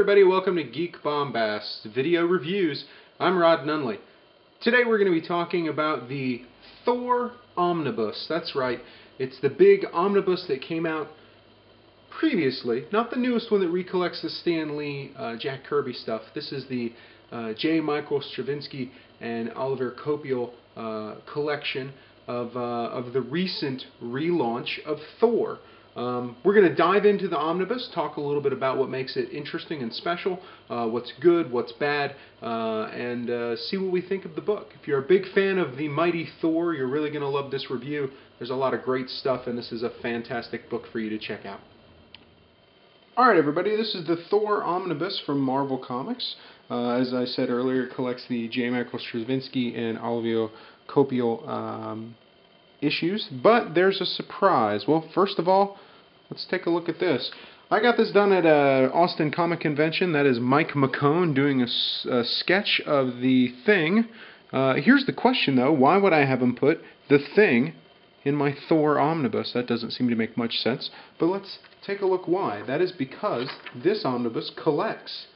everybody, welcome to Geek Bombast Video Reviews. I'm Rod Nunley. Today we're going to be talking about the Thor Omnibus. That's right, it's the big omnibus that came out previously, not the newest one that recollects the Stan Lee, Jack Kirby stuff. This is the J. Michael Straczynski and Oliver Copiel collection of the recent relaunch of Thor. We're going to dive into the omnibus, talk a little bit about what makes it interesting and special, what's good, what's bad, and see what we think of the book. If you're a big fan of the mighty Thor, you're really going to love this review. There's a lot of great stuff, and this is a fantastic book for you to check out. Alright everybody, this is the Thor Omnibus from Marvel Comics. As I said earlier, it collects the J. Michael Straczynski and Oliver Copiel issues, but there's a surprise. Well, first of all, let's take a look at this. I got this done at Austin Comic Convention. That is Mike McCone doing a sketch of the Thing. Here's the question though, why would I have him put the Thing in my Thor Omnibus? That doesn't seem to make much sense, but let's take a look why. That is because this omnibus collects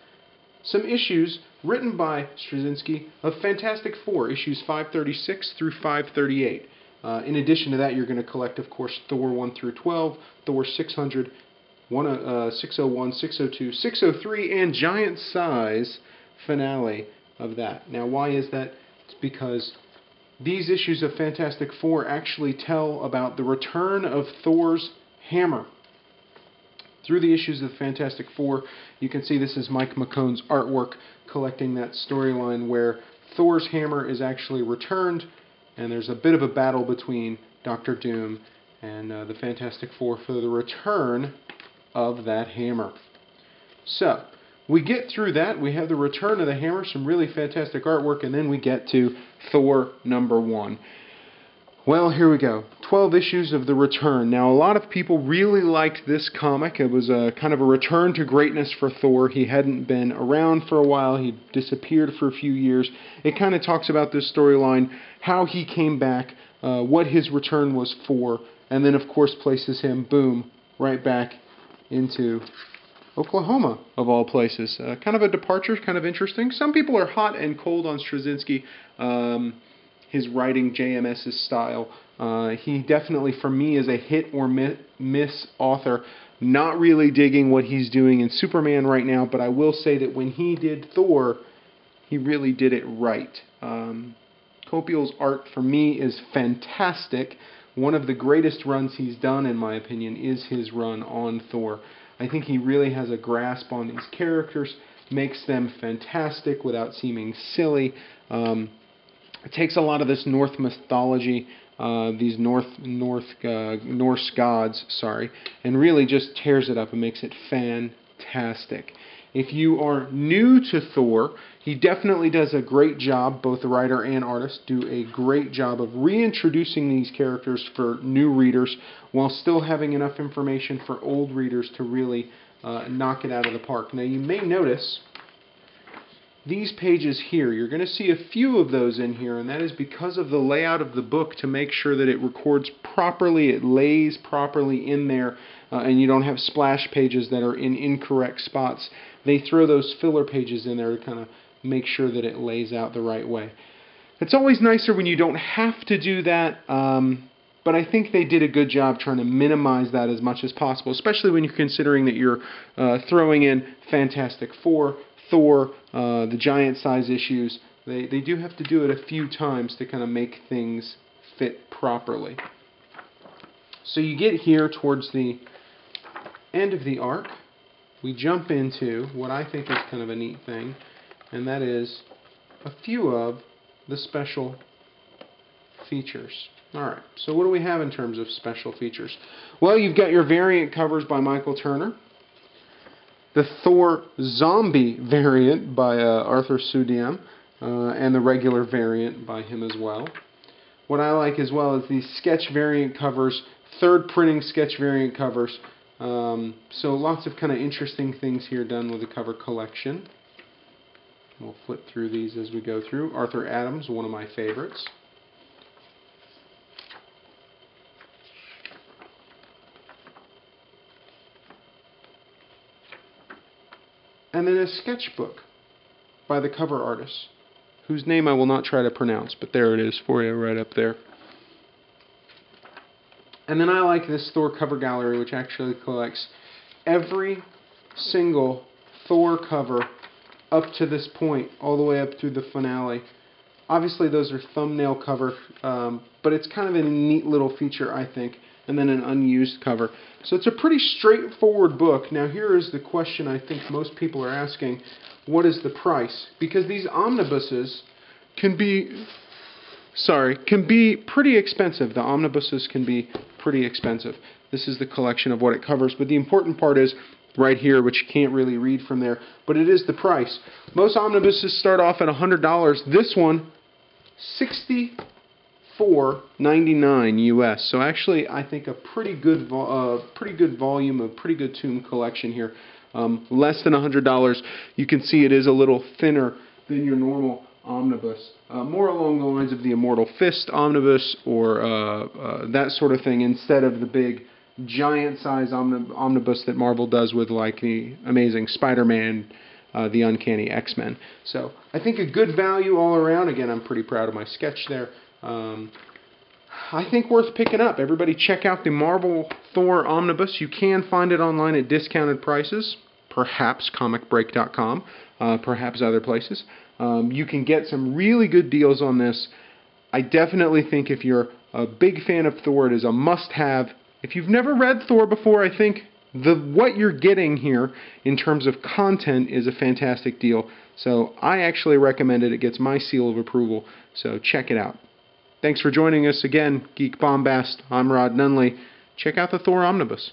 some issues written by Straczynski of Fantastic Four, issues 536 through 538. In addition to that, you're going to collect, of course, Thor 1 through 12, Thor 600, 601, 602, 603, and giant size finale of that. Now, why is that? It's because these issues of Fantastic Four actually tell about the return of Thor's hammer. Through the issues of Fantastic Four, you can see this is Mike McCone's artwork collecting that storyline where Thor's hammer is actually returned, and there's a bit of a battle between Doctor Doom and the Fantastic Four for the return of that hammer. So, we get through that, we have the return of the hammer, some really fantastic artwork, and then we get to Thor #1. Well, here we go. 12 issues of the return. Now, a lot of people really liked this comic. It was a kind of a return to greatness for Thor. He hadn't been around for a while. He disappeared for a few years. It kind of talks about this storyline, how he came back, what his return was for, and then, of course, places him, boom, right back into Oklahoma, of all places. Kind of a departure, kind of interesting. Some people are hot and cold on Straczynski. His writing, JMS's style. He definitely, for me, is a hit or miss author. Not really digging what he's doing in Superman right now, but I will say that when he did Thor, he really did it right. Copiel's art, for me, is fantastic. One of the greatest runs he's done, in my opinion, is his run on Thor. I think he really has a grasp on these characters, makes them fantastic without seeming silly. It takes a lot of this Norse mythology, these Norse gods, and really just tears it up and makes it fantastic. If you are new to Thor, he definitely does a great job, both the writer and artist do a great job of reintroducing these characters for new readers while still having enough information for old readers to really knock it out of the park. Now you may notice these pages here, you're going to see a few of those in here, and that is because of the layout of the book to make sure that it records properly, it lays properly in there, and you don't have splash pages that are in incorrect spots. They throw those filler pages in there to kind of make sure that it lays out the right way. It's always nicer when you don't have to do that, but I think they did a good job trying to minimize that as much as possible, especially when you're considering that you're throwing in Fantastic Four, Thor, the giant size issues. They do have to do it a few times to kind of make things fit properly. So you get here towards the end of the arc, we jump into what I think is kind of a neat thing, and that is a few of the special features. Alright, so what do we have in terms of special features? Well, you've got your variant covers by Michael Turner, the Thor Zombie variant by Arthur Sudiam, and the regular variant by him as well. What I like as well is these sketch variant covers, third printing sketch variant covers. So lots of kind of interesting things here done with the cover collection. We'll flip through these as we go through. Arthur Adams, one of my favorites. and then a sketchbook by the cover artist, whose name I will not try to pronounce, but there it is for you right up there. And then I like this Thor cover gallery, which actually collects every single Thor cover up to this point, all the way up through the finale. Obviously those are thumbnail cover, but it's kind of a neat little feature, I think, and then an unused cover. So it's a pretty straightforward book. Now here is the question I think most people are asking: what is the price? Because these omnibuses can be pretty expensive. The omnibuses can be pretty expensive. This is the collection of what it covers, but the important part is right here, which you can't really read from there, but it is the price. Most omnibuses start off at $100. This one, $64.99 US. So actually, I think a pretty good volume, a pretty good tome collection here. Less than $100. You can see it is a little thinner than your normal omnibus. More along the lines of the Immortal Fist omnibus or that sort of thing, instead of the big giant size omnibus that Marvel does with, like, the Amazing Spider-Man, the Uncanny X-Men. So I think a good value all around. Again, I'm pretty proud of my sketch there. I think worth picking up. Everybody check out the Marvel Thor Omnibus. You can find it online at discounted prices, perhaps comicbreak.com, perhaps other places. You can get some really good deals on this. I definitely think if you're a big fan of Thor, it is a must-have. If you've never read Thor before, I think what you're getting here in terms of content is a fantastic deal. So I actually recommend it. It gets my seal of approval. So check it out. Thanks for joining us again, Geek Bombast. I'm Rod Nunley. Check out the Thor Omnibus.